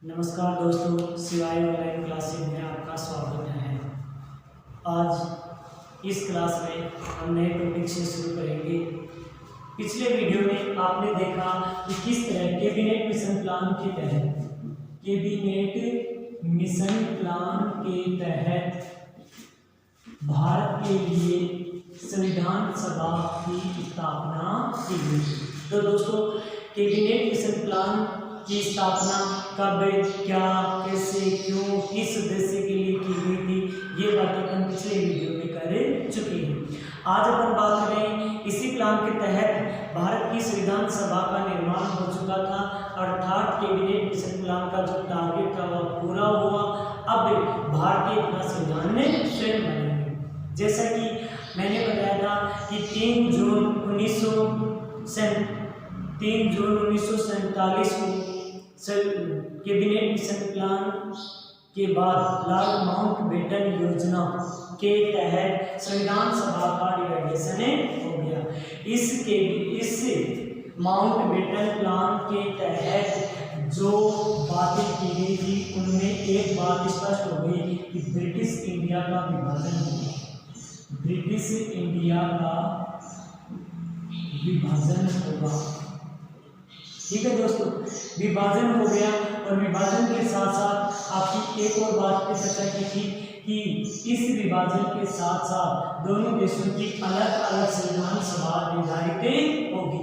नमस्कार दोस्तों, शिवाय ऑनलाइन क्लासेस में आपका स्वागत है। आज इस क्लास में हम नए टॉपिक से शुरू करेंगे। पिछले वीडियो में आपने देखा कि किस तरह कैबिनेट मिशन प्लान के तहत भारत के लिए संविधान सभा की स्थापना की गई। तो दोस्तों, कैबिनेट मिशन प्लान की स्थापना कब, क्या, कैसे, क्यों, किस उद्देश्य के लिए की गई थी, ये बातें अपन पिछले वीडियो में कर चुके हैं। आज अपन बात करें, इसी प्लान के तहत भारत की संविधान सभा का निर्माण हो चुका था, अर्थात कैबिनेट मिशन प्लान का जो टारगेट था वह पूरा हुआ। अब भारतीय अपना संविधान स्वयं बनेंगे। जैसा कि मैंने बताया था कि 3 जून 1947 को कैबिनेट मिशन प्लान के बाद लॉर्ड माउंटबेटन योजना के तहत संविधान सभा का डिवाइडेशन हो गया। इस माउंटबेटन प्लान के तहत जो बातें की गई थी उनमें एक बात स्पष्ट हो गई कि ब्रिटिश इंडिया का विभाजन हो गया। ब्रिटिश इंडिया का विभाजन होगा। ठीक है दोस्तों, विभाजन हो गया। और विभाजन के साथ साथ आपकी एक और बात पे चर्चा की थी कि इस विभाजन के साथ साथ दोनों देशों की अलग अलग संविधान सभा निर्धारित होगी।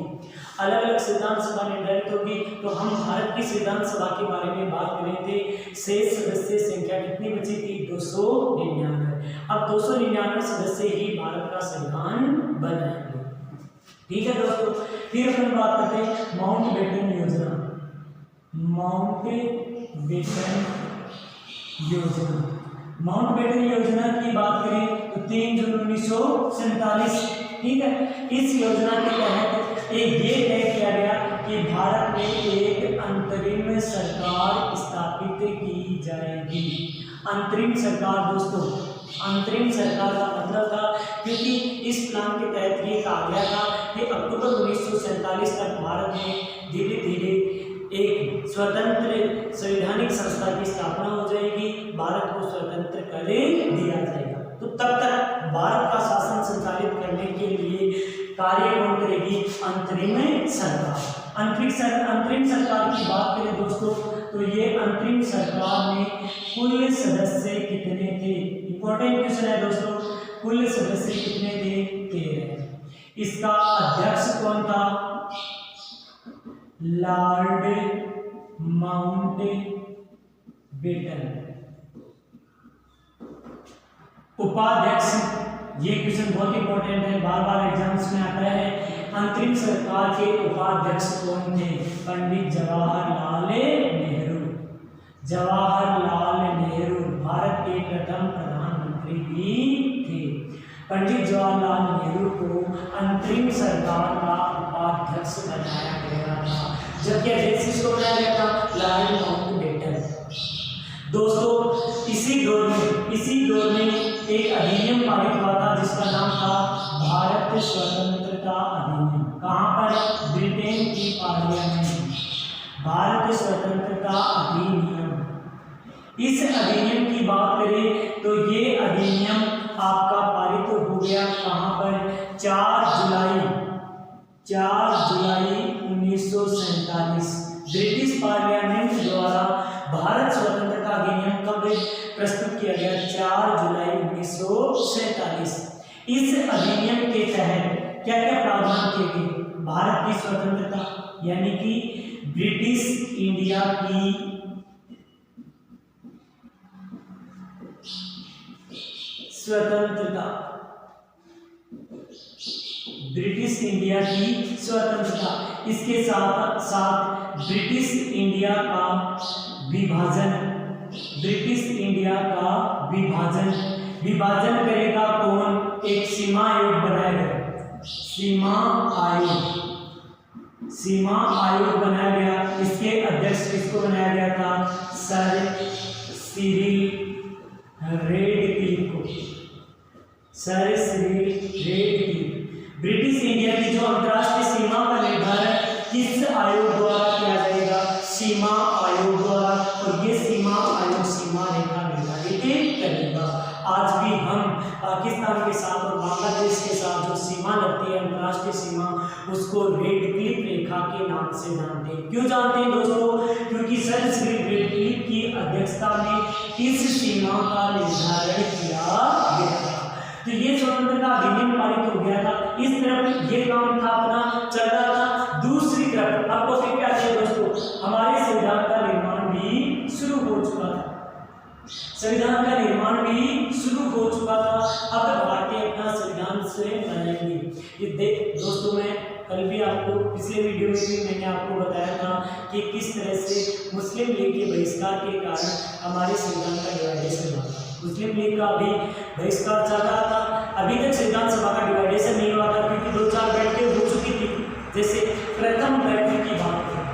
अलग अलग संविधान सभा निर्धारित होगी। तो हम भारत की संविधान सभा के बारे में बात कर रहे थे। शेष सदस्य संख्या कितनी बची थी? 299। अब 299 सदस्य ही भारत का संविधान बनाएंगे। ठीक है दोस्तों, फिर अपन बात करते हैं माउंटबेटन योजना। माउंटबेटन योजना की बात करें तो 3 जून 1947, ठीक है, इस योजना के तहत ये तय किया गया कि भारत में एक अंतरिम सरकार स्थापित की जाएगी। अंतरिम सरकार दोस्तों, अंतरिम सरकार का मतलब था, क्योंकि इस प्लान के तहत ये कहा गया था कि अक्टूबर 1947 तक भारत में धीरे धीरे एक स्वतंत्र संवैधानिक संस्था की स्थापना हो जाएगी, भारत को स्वतंत्र कर दिया जाएगा। तो तब तक भारत का शासन संचालित करने के लिए कार्य कौन करेगी? अंतरिम सरकार। अंतरिम सरकार की बात करें दोस्तों, तो ये अंतरिम सरकार में कुल सदस्य कितने थे? इंपॉर्टेंट क्वेश्चन है दोस्तों, कुल सदस्य कितने थे? 13। इसका अध्यक्ष कौन था? Lord Mountbatten. उपाध्यक्ष, ये क्वेश्चन बहुत इंपॉर्टेंट है, बार बार एग्जाम्स में आता है। अंतरिम सरकार के उपाध्यक्ष कौन थे? पंडित जवाहरलाल नेहरू। जवाहरलाल नेहरू भारत के प्रथम प्रधानमंत्री भी थे। पंडित जवाहरलाल नेहरू को अंतरिम सरकार का उपाध्यक्ष बनाया गया था, जबकि अध्यक्ष किसको बनाया गया था? Lord Mountbatten. दोस्तों, इसी दौर में एक अधिनियम पारित हुआ था जिसका नाम था भारत स्वतंत्रता अधिनियम। कहाँ पर? ब्रिटेन की पार्लियामेंट। भारत स्वतंत्रता अधिनियम। इस अधिनियम की बात करें तो ये अधिनियम आपका पारित हो गया कहाँ पर? 4 जुलाई 1947 ब्रिटिश पार्लियामेंट द्वारा भारत स्वतंत्रता अधिनियम कब प्रस्तुत किया गया? 4 जुलाई 1947। इस अधिनियम के तहत क्या क्या प्रावधान किए गए? भारत की स्वतंत्रता, यानी कि ब्रिटिश इंडिया की स्वतंत्रता, ब्रिटिश इंडिया की स्वतंत्रता, इसके साथ साथ ब्रिटिश इंडिया का विभाजन करेगा कौन? एक सीमा आयोग बनाएगा। सीमा आयोग बनाया गया। इसके अध्यक्ष किसको बनाया गया था? सर सिरिल रेडक्लिफ को। Sir Cyril Radcliffe. British India की जो अंतर्राष्ट्रीय सीमा का निर्धारण किस आयोग द्वारा किया जाएगा? सीमा आयोग द्वारा। पाकिस्तान के साथ और बांग्लादेश के साथ जो सीमा लगती है, अंतर्राष्ट्रीय सीमा, उसको रेड क्लिफ रेखा के नाम से जानते हैं। क्यों जानते हैं दोस्तों? क्योंकि सर श्री रेडक्लिफ की अध्यक्षता में इस सीमा का निर्धारण किया गया था। तो ये स्वतंत्रता अधिनियम पारित हो गया था। इस तरफ ये काम था अपना चल रहा था। दूसरी तरफ आपको फिर क्या चाहिए दोस्तों? हमारे संविधान का निर्माण भी शुरू हो चुका था। संविधान का निर्माण भी शुरू हो चुका था। अब भारतीय अपना संविधान स्वयं बनाएंगे। ये दोस्तों, मैं कल भी आपको पिछले वीडियो में भी मैंने आपको बताया था कि किस तरह से मुस्लिम लीग के बहिष्कार के कारण हमारे संविधान का डिवाइडेशन हुआ। मुस्लिम लीग का भी बहिष्कार चल रहा था। अभी तक संविधान सभा का डिवाइडेशन नहीं हुआ था, क्योंकि 2-4 बैठकें हो चुकी थी। जैसे प्रथम बैठक की बात करें,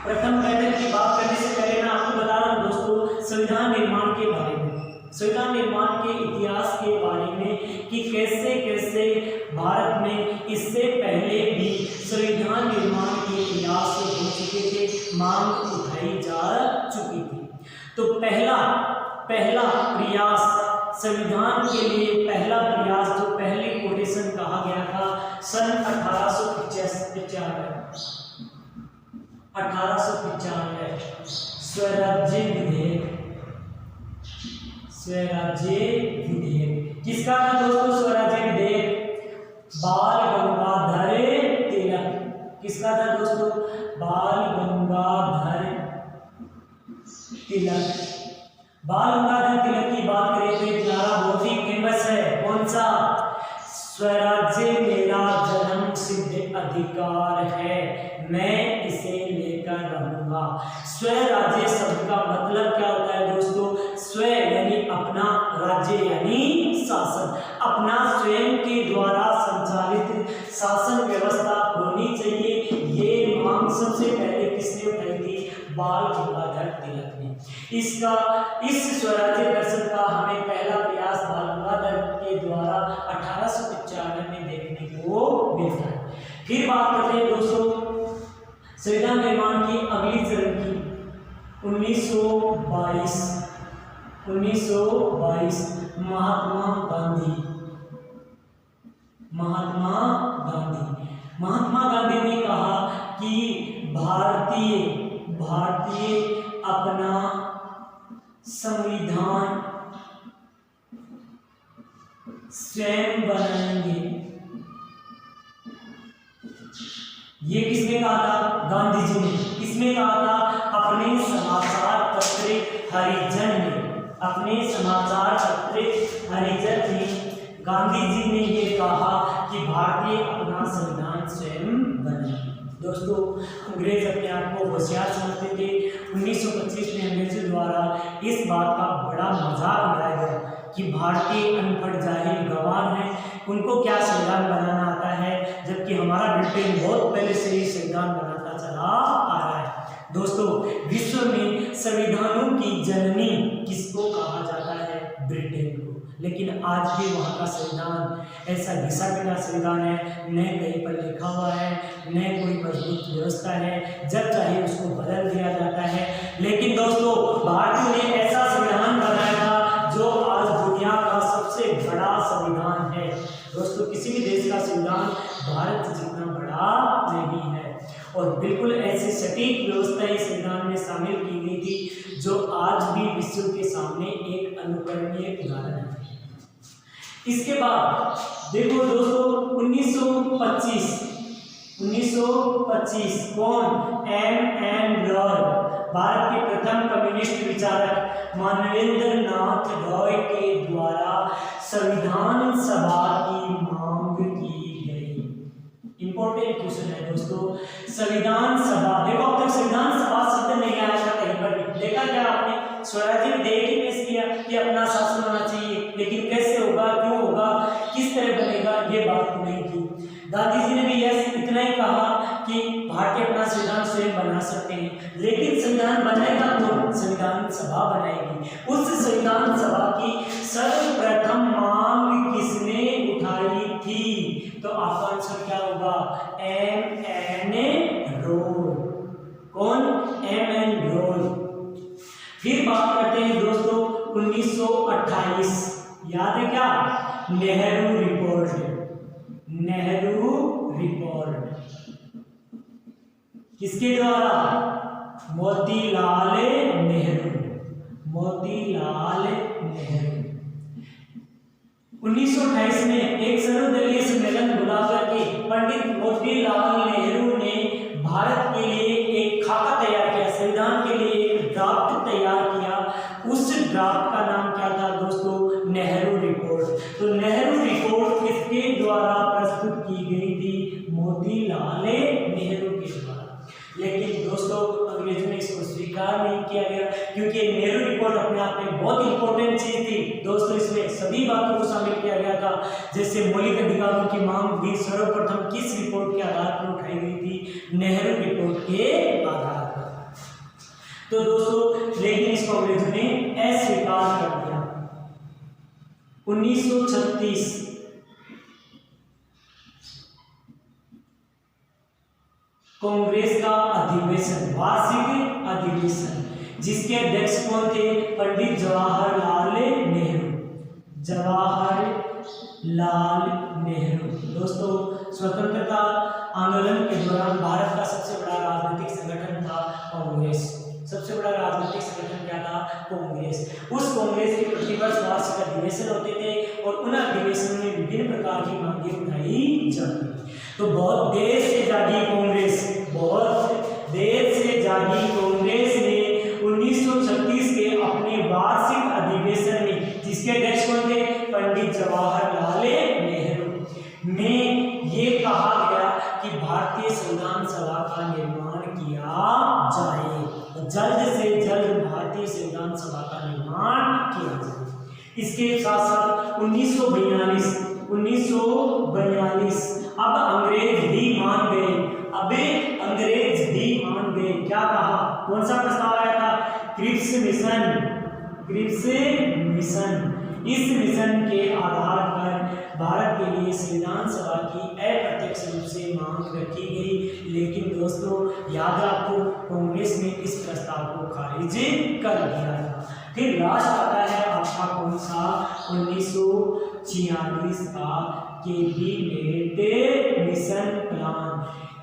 प्रथम बैठक की बात करने से पहले मैं आपको बता रहा हूँ दोस्तों संविधान निर्माण के बारे में, संविधान निर्माण के इतिहास के बारे में कि कैसे कैसे भारत में इससे पहले भी संविधान निर्माण के प्रयास हो चुके थे, मांग उठाई जा चुकी थी। तो पहला प्रयास संविधान के लिए, पहला प्रयास जो पहले कोटेशन कहा गया था सन 1895 स्वराज्य विधेयक। किसका था दोस्तों स्वराज्य विधेयक? बाल गंगाधर तिलक। किसका था दोस्तों? बाल गंगाधर तिलक। बाल गंगाधर तिलक की बात करें तो एक नारा बहुत ही फेमस है। कौन सा? स्वराज्य मेरा जन्म सिद्ध अधिकार है, मैं इसे लेकर रहूंगा। स्वराज्य शब्द का मतलब क्या होता है दोस्तों? स्व यानी अपना, राज्य यानी शासन। अपना स्वयं के द्वारा संचालित शासन व्यवस्था होनी चाहिए। ये मांग सबसे पहले किसने उठाई थी? बाल गंगाधर तिलक ने। इस स्वराज्य दर्शन का हमें पहला प्रयास बाल गंगाधर के द्वारा 1895 में देखने को मिलता है। फिर बात करते हैं दोस्तों संविधान निर्माण की अगली चरण की। 1922 महात्मा गांधी ने कहा कि भारतीय अपना संविधान स्वयं बनाएंगे। ये किसने कहा था? गांधी जी ने। किसने कहा था? अपने समाचार पत्र हरिजन में। अपने समाचार पत्र हरिजन में गांधी जी ने ये कहा कि भारतीय अपना संविधान स्वयं बनाएंगे। दोस्तों, अंग्रेज अपने आप को होशियार समझते थे। 1925 में अंग्रेजों द्वारा इस बात का बड़ा मजाक उड़ाया गया कि भारतीय अनपढ़ जाहिल गंवार हैं, उनको क्या संविधान बनाना आता है, जबकि हमारा ब्रिटेन बहुत पहले से ही संविधान बनाता चला आ रहा है। दोस्तों, विश्व में संविधानों की जननी किसको कहा जाता है? ब्रिटेन को। लेकिन आज भी वहाँ का संविधान ऐसा घिसा पिटा संविधान है, न कहीं पर लिखा हुआ है, न कोई मजबूत व्यवस्था है, जब चाहे उसको बदल दिया जाता है। लेकिन दोस्तों, भारतीयों ने ऐसा संविधान बनाया था जो आज दुनिया का सबसे बड़ा संविधान है। दोस्तों, किसी भी देश का संविधान भारत जितना बड़ा नहीं है, और बिल्कुल ऐसी सटीक व्यवस्था इस संविधान में शामिल की गई थी जो आज भी विश्व के सामने एक अनुकरणीय उदाहरण है। इसके बाद देखो दोस्तों 1925 कौन? एम.एन. रॉय, भारत के प्रथम कम्युनिस्ट विचारक मानवेंद्र नाथ रॉय के द्वारा संविधान सभा की मांग की गई। इंपॉर्टेंट क्वेश्चन है दोस्तों, संविधान सभा। देखो, अब तक संविधान सभा शब्द नहीं आया था कहीं पर भी। देखा क्या आपने? स्वराज्य विधेयक ही पेश किया कि अपना शासन होना चाहिए, लेकिन कैसे होगा, क्यों होगा, किस तरह बनेगा, ये बात नहीं की। गांधी जी ने भी यह इतना ही कहा कि भारतीय अपना संविधान स्वयं बना सकते हैं, लेकिन संविधान बनाएगा कौन? संविधान सभा बनाएगी। उस संविधान सभा की सर्वप्रथम मांग किसने उठाई थी? तो आपका आंसर क्या होगा? एम.एन. रॉय। कौन? एम.एन. रॉय। फिर बात करते हैं दोस्तों 1928। याद है क्या? नेहरू रिपोर्ट। नेहरू रिपोर्ट किसके द्वारा? मोतीलाल नेहरू। मोतीलाल नेहरू 1928 में एक सर्वदलीय सम्मेलन बुलाकर के पंडित मोतीलाल नेहरू ने भारत के लिए एक खाका तैयार किया, संविधान के लिए एक ड्राफ्ट तैयार किया। उस ड्राफ्ट का नाम क्या था दोस्तों? नेहरू रिपोर्ट। तो नेहरू रिपोर्ट किसके द्वारा प्रस्तुत की गई थी? मोतीलाल नेहरू के द्वारा। लेकिन दोस्तों अंग्रेजों ने इसको स्वीकार नहीं किया गया, क्योंकि नेहरू रिपोर्ट अपने आप में बहुत इंपॉर्टेंट चीज थी दोस्तों। इसमें सभी बातों को शामिल किया गया था, जैसे मौलिक अधिकारों की मांग भी सर्वप्रथम किस रिपोर्ट के आधार पर उठाई गई थी? नेहरू रिपोर्ट के आधार पर। तो दोस्तों लेकिन इसको अंग्रेजों ने अस्वीकार कर दिया। 1936 कांग्रेस का अधिवेशन, वार्षिक अधिवेशन, जिसके अध्यक्ष कौन थे? पंडित जवाहरलाल नेहरू। जवाहरलाल नेहरू दोस्तों स्वतंत्रता आंदोलन के दौरान भारत का सबसे बड़ा राजनीतिक संगठन था कांग्रेस। सबसे बड़ा राजनीतिक संगठन क्या था? कांग्रेस। उस कांग्रेस के प्रतिवर्ष वार्षिक अधिवेशन होते थे और उन अधिवेशनों में विभिन्न प्रकार की मांगें उठाई जाती। तो बहुत देर से जागी कांग्रेस, बहुत देर से जागी कांग्रेस ने 1936 के अपने वार्षिक अधिवेशन में, जिसके अध्यक्ष कौन थे? पंडित जवाहरलाल नेहरू, में ये कहा गया कि भारतीय संविधान सभा का निर्माण किया जाए, जल्द से जल्द भारतीय संविधान सभा का निर्माण किया जाए। इसके साथ साथ 1942 अब अंग्रेज भी मान गए। अबे अंग्रेज भी मान गए। क्या कहा? कौन सा प्रस्ताव आया था? Cripps mission. Cripps mission. इस मिशन के आधार पर भारत के लिए संविधान सभा की अप्रत्यक्ष रूप से मांग रखी गई। लेकिन दोस्तों याद रखो कांग्रेस ने इस प्रस्ताव को खारिज कर दिया था। फिर लास्ट आता है आपका कौन सा? 1946 का cabinet mission plan.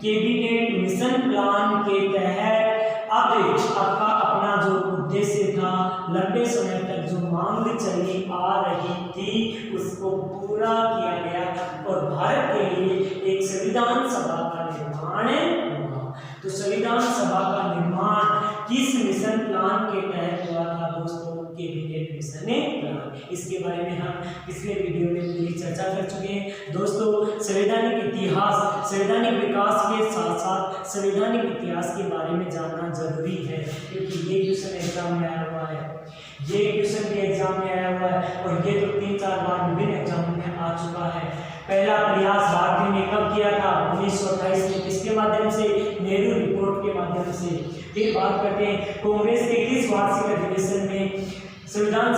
Cabinet mission plan के तहत अब आपका अपना जो उद्देश्य था, लंबे समय तक जो मांग चली आ रही थी, उसको पूरा किया गया और भारत के लिए एक संविधान सभा का निर्माण हुआ। तो संविधान सभा का निर्माण किस मिशन प्लान के तहत हुआ था दोस्तों? Cabinet mission plan. इसके बारे में हम पिछले वीडियो में पूरी चर्चा कर चुके हैं दोस्तों। संवैधानिक इतिहास, संवैधानिक विकास के साथ साथ संवैधानिक इतिहास के बारे में जानना जरूरी है, क्योंकि ये क्वेश्चन एग्जाम में आया हुआ है, ये क्वेश्चन भी एग्जाम में आया हुआ है और ये तो 3-4 बार विभिन्न एग्जाम में आ चुका है। पहला प्रयास भारतीय ने कब किया था? 1928 में। किसके माध्यम से? नेहरू रिपोर्ट के माध्यम से। फिर बात करते हैं कांग्रेस के किस वार्षिक अधिवेशन में संविधान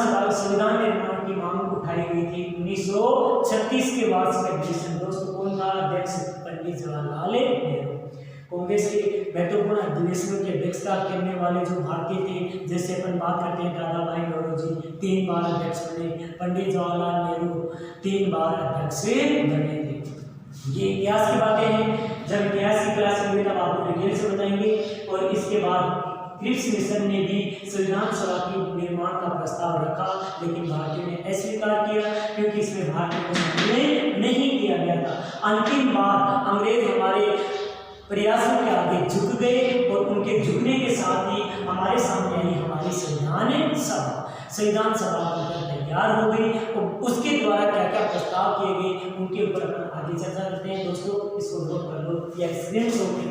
निर्माण की मांग उठाई गई थी? 1936 के वार्षिक अधिवेशन। दोस्तों कौन था अध्यक्ष? पंडित जवाहरलाल नेहरू। कांग्रेस के महत्वपूर्ण अधिवेशनों की अध्यक्षता करने वाले जो भारतीय थे, जैसे अपन बात करते हैं दादा भाई नौरोजी 3 बार अध्यक्ष बने, पंडित जवाहरलाल नेहरू 3 बार अध्यक्ष बने थे। ये इतिहास की बातें हैं। जब इतिहास की क्लास होगी तब आपको डिटेल से बताएंगे। और इसके बाद क्रिप्स मिशन ने भी संविधान सभा के निर्माण का प्रस्ताव रखा, लेकिन भारतीयों ने अस्वीकार किया, क्योंकि इसमें भारतीयों को शामिल नहीं किया गया था। अंतिम बार अंग्रेज हमारे प्रयासों के आगे झुक गए और उनके झुकने के साथ ही हमारे सामने आई हमारी संविधान सभा बनकर तैयार हो गई और उसके द्वारा क्या क्या प्रस्ताव किए गए उनके ऊपर अपन आगे चर्चा करते हैं दोस्तों। इसको नोट कर लो या स्क्रीनशॉट ले लो।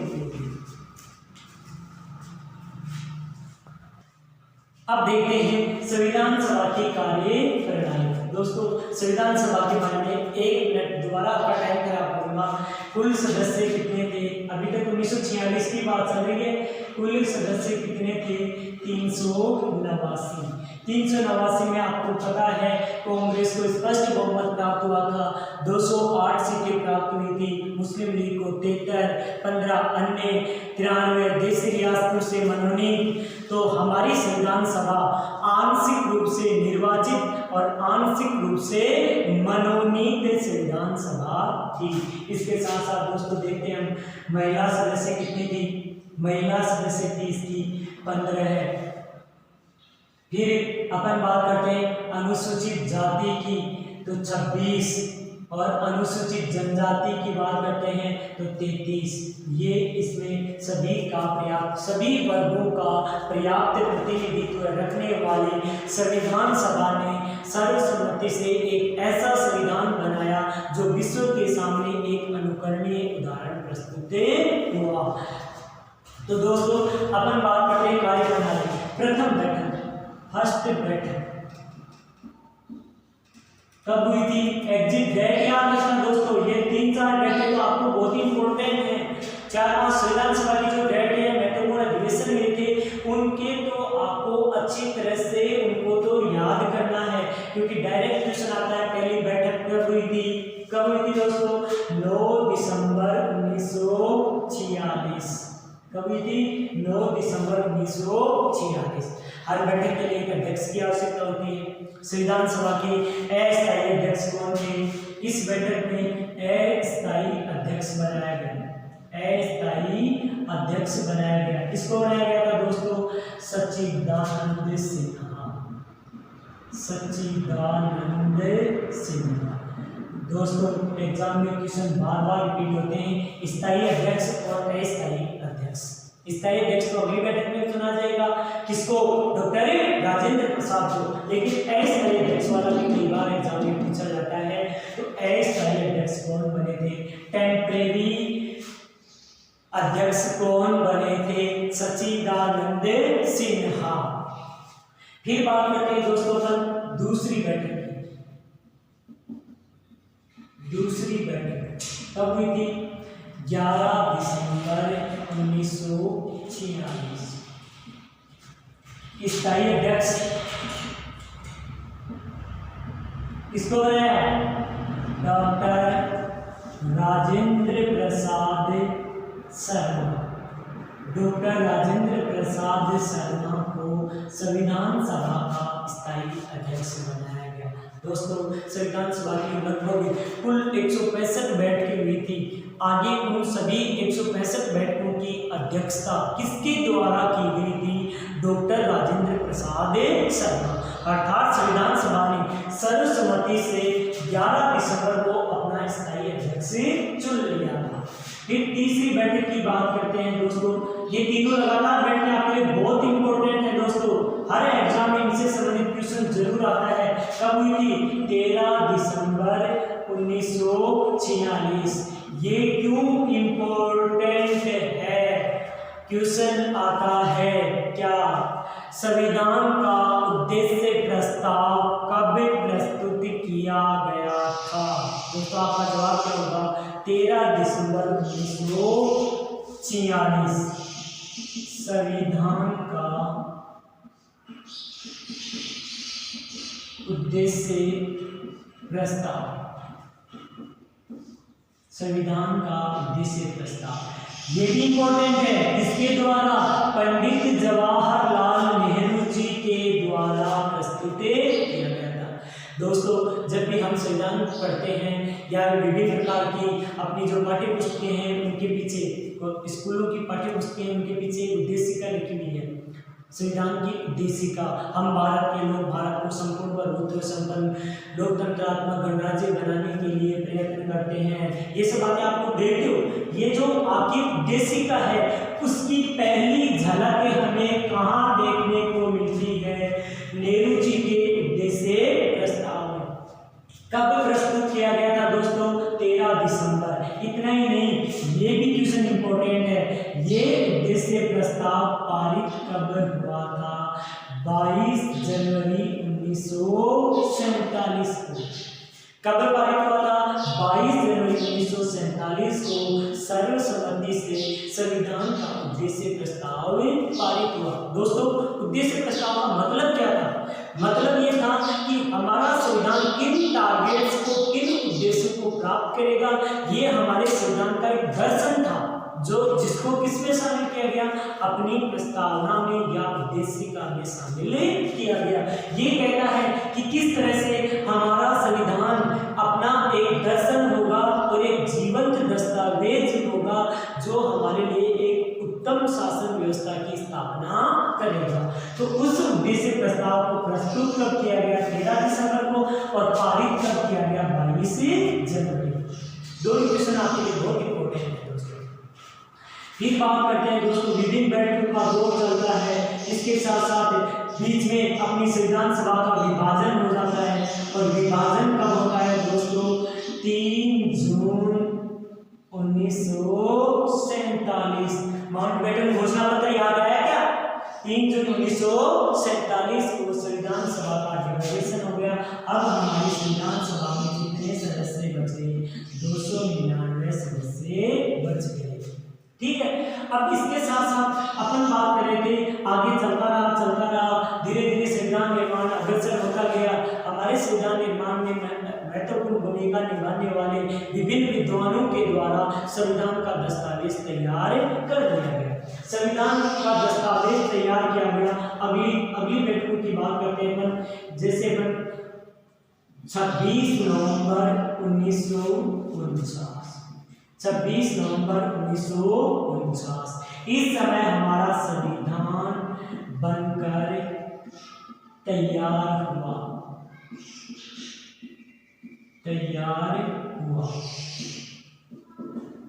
अब देखते हैं संविधान सभा की कार्य प्रणाली। दोस्तों संविधान सभा के बारे में 1 मिनट दोबारा आपका टाइम खराब करूंगा। कुल सदस्य कितने थे? अभी तक 1946 की बात चल रही है। कुल सदस्य कितने थे? 389। 389 में आपको पता है कांग्रेस को स्पष्ट बहुमत प्राप्त हुआ था, 208 सीटें प्राप्त हुई थी। मुस्लिम लीग को 73, 15 अन्य, 93 देशी रियासतों से मनोनीत। तो हमारी संविधान सभा आंशिक रूप से निर्वाचित और आंशिक रूप से मनोनीत संविधान सभा थी। इसके साथ साथ दोस्तों देखते हैं हम महिला सदस्य कितनी थी, महिला सदस्य 30 थी, 15 है। फिर अपन बात करते हैं अनुसूचित जाति की तो 26 और अनुसूचित जनजाति की बात करते हैं तो 33। ये इसमें सभी वर्गों का पर्याप्त प्रतिनिधित्व रखने वाली संविधान सभा ने सर्वसम्मति से एक ऐसा संविधान बनाया जो विश्व के सामने एक अनुकरणीय उदाहरण प्रस्तुत हुआ। तो दोस्तों अपन बात करते हैं कार्यप्रणाली। प्रथम बैठक, फर्स्ट बैठक कब हुई थी? एग्जिट डेट याद रखना दोस्तों, ये 3-4 डेटें तो आपको बहुत ही इंपॉर्टेंट है। 4-5 संविधान सभा की जो डेट है महत्वपूर्ण अधिवेशन हुए थे उनके तो आपको अच्छी तरह से उनको तो याद करना है, क्योंकि डायरेक्ट क्वेश्चन आता है। पहली बैठक कब हुई थी? कब हुई थी दोस्तों? 9 दिसंबर 1946। कब हुई थी? 9 दिसंबर 1946। हर बैठक के लिए एक अध्यक्ष की आवश्यकता होती है। संविधान सभा के अस्थायी अध्यक्ष कौन थे? इस बैठक में अस्थायी अध्यक्ष बनाया गया, अस्थायी अध्यक्ष बनाया गया। किसको बनाया गया था दोस्तों? सच्चिदानंद सिन्हा, सच्चिदानंद सिन्हा। दोस्तों एग्जाम में क्वेश्चन बार बार रिपीट होते हैं, स्थायी अध्यक्ष और अस्थायी अध्यक्ष। स्थायी अध्यक्ष को अगली बैठक में चुना जाएगा, किसको? डॉक्टर राजेंद्र प्रसाद को। लेकिन अस्थायी अध्यक्ष वाला भी कई बार एग्जाम में पूछा जाता है। तो अस्थायी अध्यक्ष कौन बने थे? टेम्परेरी अध्यक्ष कौन बने थे? सच्चिदानंद सिन्हा। फिर बात करते हैं दोस्तों अपन दूसरी बैठक की। दूसरी बैठक कब हुई थी? 11 दिसंबर 1946। स्थायी अध्यक्ष किसको बनाया? डॉक्टर राजेंद्र प्रसाद शर्मा। डॉक्टर राजेंद्र प्रसाद शर्मा को संविधान सभा का स्थायी अध्यक्ष बनाया गया। दोस्तों संविधान सभा की लगभग कुल 165 बैठकें हुई थी। आगे उन सभी 165 बैठकों की अध्यक्षता किसके द्वारा की गई थी? डॉक्टर राजेंद्र प्रसाद शर्मा। अर्थात संविधान सभा ने सर्वसम्मति से 11 दिसंबर को अपना स्थायी अध्यक्ष चुन लिया था। फिर तीसरी बैठक की बात करते हैं दोस्तों। ये तीनों लगातार बैठकें आपके लिए बहुत इंपॉर्टेंट है दोस्तों, हर एग्जाम में इनसे संबंधित क्वेश्चन जरूर आता है। कब हुई थी? 13 दिसंबर 1946। ये क्यों इंपॉर्टेंट है? क्वेश्चन आता है क्या? संविधान का उद्देश्य प्रस्ताव कब प्रस्तुत किया गया था? दोस्तों आपका जवाब क्या होगा? 13 दिसंबर 1946। संविधान का उद्देश्य प्रस्ताव, संविधान का उद्देश्य प्रस्ताव ये भी इंपॉर्टेंट है। इसके द्वारा पंडित जवाहरलाल नेहरू जी के द्वारा प्रस्तुत किया गया था। दोस्तों जब भी हम संविधान पढ़ते हैं या विभिन्न प्रकार की अपनी जो पाठ्य पुस्तकें हैं उनके पीछे, स्कूलों की पाठ्य पुस्तकें उनके पीछे उद्देशिका लिखी हुई है। संविधान की उद्देशिका, हम भारत के लोग भारत को संपूर्ण प्रभुत्व संपन्न लोकतंत्रात्मक गणराज्य बनाने के लिए प्रयत्न करते हैं। ये सब बातें आप लोग देखते हो। ये जो आपकी उद्देशिका है उसकी पहली झलक हमें कहाँ देखने को मिलती है? नेहरू जी के उद्देश्य प्रस्ताव में। कब प्रस्तुत किया गया था दोस्तों? 13 दिसंबर। इतना ही नहीं, ये भी क्वेश्चन इंपॉर्टेंट है। ये उद्देश्य प्रस्ताव पारित कब हुआ था? 22 जनवरी 1947 को। कब पारित हुआ था? 22 जनवरी 1947 को सर्वसम्मति से संविधान का उद्देश्य प्रस्ताव पारित हुआ। दोस्तों उद्देश्य प्रस्ताव का मतलब क्या था? मतलब ये था कि हमारा संविधान किन टारगेट्स को, किन उद्देश्यों को प्राप्त करेगा, ये हमारे संविधान का एक दर्शन था। जो जिसको किसमें शामिल किया गया, अपनी प्रस्तावना में या उद्देशिका में शामिल किया गया। ये कहता है कि किस तरह से हमारा संविधान अपना एक दर्शन होगा और एक जीवंत दस्तावेज होगा जो हमारे लिए एक उत्तम शासन व्यवस्था की स्थापना करेगा। तो उस उद्देश्य प्रस्ताव को प्रस्तुत कब किया गया, 13 दिसंबर को, और पारित कब किया गया, 22 जनवरी। दोनों क्वेश्चन आपके लिए बहुत इंपॉर्टेंट है दोस्तों। फिर बात करते हैं दोस्तों, विभिन्न बैठकों का दौर चलता है, इसके साथ साथ बीच में अपनी संविधान सभा का विभाजन हो जाता है। और विभाजन कब होता है दोस्तों, 3 जून 1947। माउंटबेटन घोषणा पत्र याद आया क्या? 3 जून 1947 को संविधान सभा का डिक्लेरेशन हो गया। अब हमारी संविधान सभा में कितने सदस्य बचे, 299 सदस्य बच गए। ठीक है, अब इसके साथ साथ अपन बात कर रहे थे, आगे चलता रहा, धीरे धीरे संविधान निर्माण अग्रसर होता गया। हमारे संविधान निर्माण में महत्वपूर्ण भूमिका निभाने वाले विभिन्न विद्वानों के द्वारा संविधान का दस्तावेज तैयार कर दिया गया। संविधान का दस्तावेज तैयार किया गया। अगली बैठकों की बात करते हैं अपन, जैसे अपन 26 नवंबर 1949, 26 नवंबर 1949, इस समय हमारा संविधान बनकर तैयार हुआ।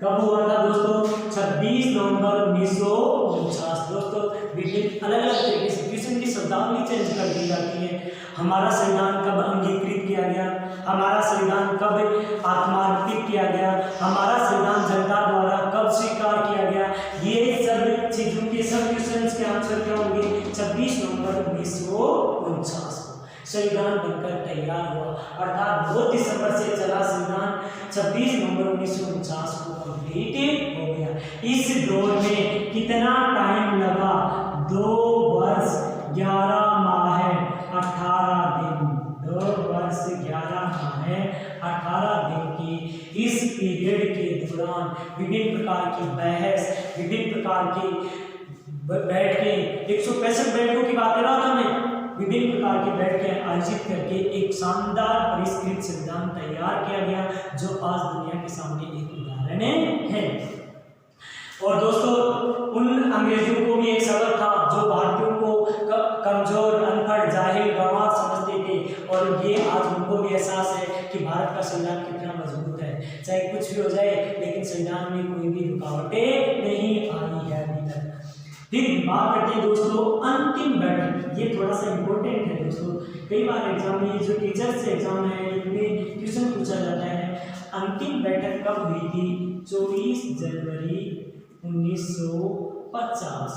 कब हुआ था दोस्तों? 26 नवंबर 1949। दोस्तों विभिन्न अलग अलग तरीके से क्वेश्चन की शब्दावली चेंज कर दी जाती है। हमारा संविधान कब अंगीकृत किया गया, हमारा संविधान कब आत्मार्पित किया गया, हमारा संविधान जनता द्वारा कब स्वीकार किया गया, ये सब चीजों के सब क्वेश्चन के आंसर क्या होंगे? 26 नवंबर 1949 संविधान बनकर तैयार हुआ, अर्थात 2 दिसंबर से चला संविधान 26 नवंबर 1949 को कंप्लीट हो गया। इस दौर में कितना टाइम लगा? 2 वर्ष 11 माह 18 दिन। 2 वर्ष 11 माह 18 दिन की इस पीरियड के दौरान विभिन्न प्रकार की बहस, विभिन्न प्रकार की बैठकें, 165 बैठकों की बात कर रहा था मैं, विभिन्न प्रकार की बैठकें आयोजित करके एक शानदार परिष्कृत संविधान तैयार किया गया, जो आज दुनिया के सामने एक उदाहरण है। और दोस्तों उन अंग्रेजों को भी एक सबक था जो भारतीयों को कमजोर, अनपढ़, जाहिल, गंवार समझते थे, और ये आज उनको भी एहसास है कि भारत का संविधान कितना मजबूत है। चाहे कुछ भी हो जाए, लेकिन संविधान में कोई भी रुकावटें नहीं आई है अभी तक। फिर बात करते हैं दोस्तों अंतिम बैठक। ये थोड़ा सा इम्पोर्टेंट है दोस्तों, कई बार एग्जाम में जो टीचर्स एग्जाम है इनमें क्वेश्चन पूछा जाता है। अंतिम बैठक कब हुई थी? 24 जनवरी 1950।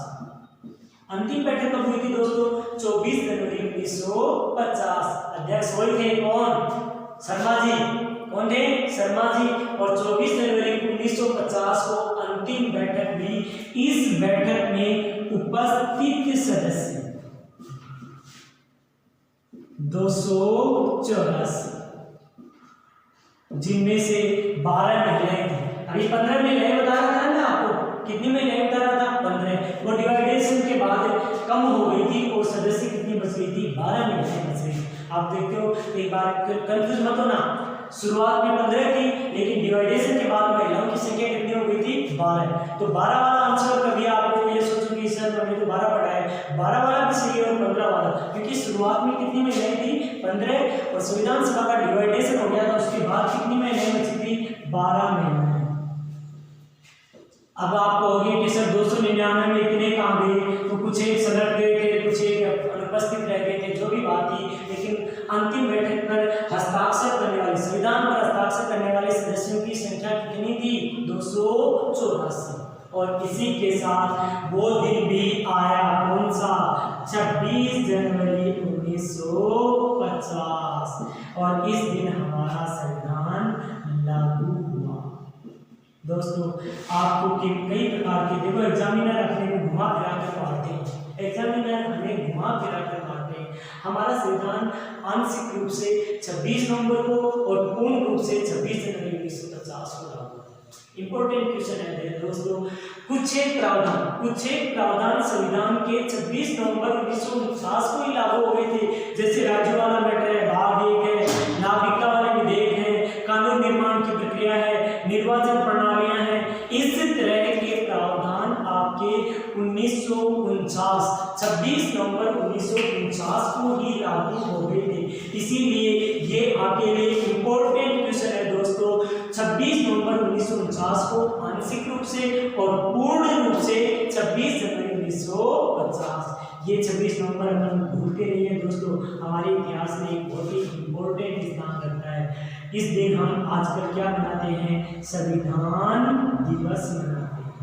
अंतिम बैठक कब हुई थी दोस्तों? 24 जनवरी 1950। अध्यक्ष हुए थे कौन? शर्मा जी। कौन थे? शर्मा जी। और 24 जनवरी 1950 को अंतिम बैठक भी। इस बैठक में उपस्थित सदस्य 284, जिनमें से 12 महिलाएं थी। अभी 15 महिलाएं बता रहा था ना आपको, कितनी महिलाएं बता रहा था? 15। वो डिवाइडेशन के बाद कम हो गई थी और सदस्य कितनी बच गई थी? 12 महिलाएं बच गई। आप देखते हो, एक बार कंफ्यूज मत हो ना, शुरुआत में 15 थी, लेकिन डिवाइडेशन के बाद महिलाओं की संख्या कितनी हो गई थी? 12। तो 12 वाला आंसर कभी आप लोग ये सोचो कि सर हमने तो 12 पढ़ा है, 12 वाला भी सही है और 15 वाला, क्योंकि शुरुआत में कितनी महिलाएं थी? 15, और संविधान सभा का डिवाइडेशन हो गया था, उसके बाद कितनी महिलाएं बची थी? 12 महिलाएं। अब आप कहोगे कि सर 299 में इतने कहाँ गए? तो कुछ एक सलट गए थे, कुछ एक अनुपस्थित रह गए थे, जो भी बात थी, लेकिन अंतिम बैठक पर हस्ताक्षर करने वाले, संविधान पर हस्ताक्षर करने वाले सदस्यों की संख्या कितनी थी? 284। और इसी के साथ वो दिन भी आया, कौन सा? 26 जनवरी 1950, और इस दिन हमारा संविधान लागू हुआ। दोस्तों आपको कई प्रकार के, देखो एग्जामिनर अपने को घुमा फिरा कर मारते हैं, एग्जामिनर हमें घुमा फिरा कर मारते हैं। हमारा संविधान आंशिक रूप से 26 नवंबर को और पूर्ण रूप से 26 जनवरी 1950 को लागू हुआ। इंपॉर्टेंट क्वेश्चन है दोस्तों। कुछ एक प्रावधान संविधान के 26 नवंबर 1949 को ही लागू हो गए थे, जैसे राज्य वाला मैटर है, भाग 1 है, नागरिकता वाले विधेयक है, कानून निर्माण की प्रक्रिया है, निर्वाचन प्रणालियां हैं। इस तरह के प्रावधान आपके 1949 26 नवंबर 1949 को ही लागू हो गए थे। इसीलिए ये आपके लिए इंपॉर्टेंट क्वेश्चन है दोस्तों। 26 नवंबर 1949 को आंशिक रूप से और पूर्ण रूप से 26 जनवरी 1950। ये 26 नवंबर अपन भूलते नहीं है दोस्तों, हमारे इतिहास में एक बहुत ही इंपॉर्टेंट स्थान रखता है। इस दिन हम आजकल क्या मनाते हैं, संविधान दिवस मनाते हैं।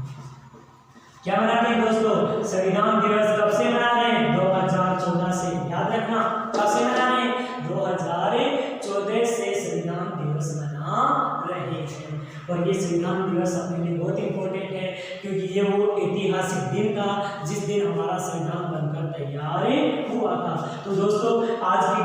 क्या मनाते हैं दोस्तों, संविधान दिवस कब से मना रहे हैं, 2014 से। याद रखना कब से मना रहे हैं, 2014 से संविधान दिवस मना रहे हैं। और ये संविधान दिवस अपने लिए बहुत इंपॉर्टेंट है, क्योंकि ये वो ऐतिहासिक दिन था जिस दिन हमारा संविधान बनकर तैयार हुआ था। तो दोस्तों आज की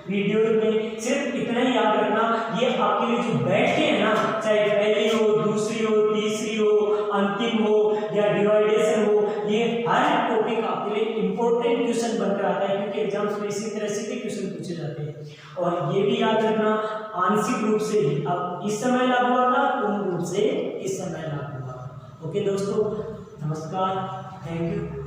वीडियो में सिर्फ इतना ही याद रखना, ये आपके लिए जो बैठे हैं ना, चाहे पहली हो, दूसरी हो, तीसरी हो, अंतिम हो या डिवाइडेशन हो, ये हर टॉपिक आपके लिए इंपॉर्टेंट क्वेश्चन बनकर आता है, क्योंकि एग्जाम्स में इसी तरह से क्वेश्चन पूछे जाते हैं। और ये भी याद रखना, आंशिक रूप से अब इस समय लागू हुआ था, पूर्ण रूप से इस समय लागू हुआ था। ओके दोस्तों, नमस्कार, थैंक यू।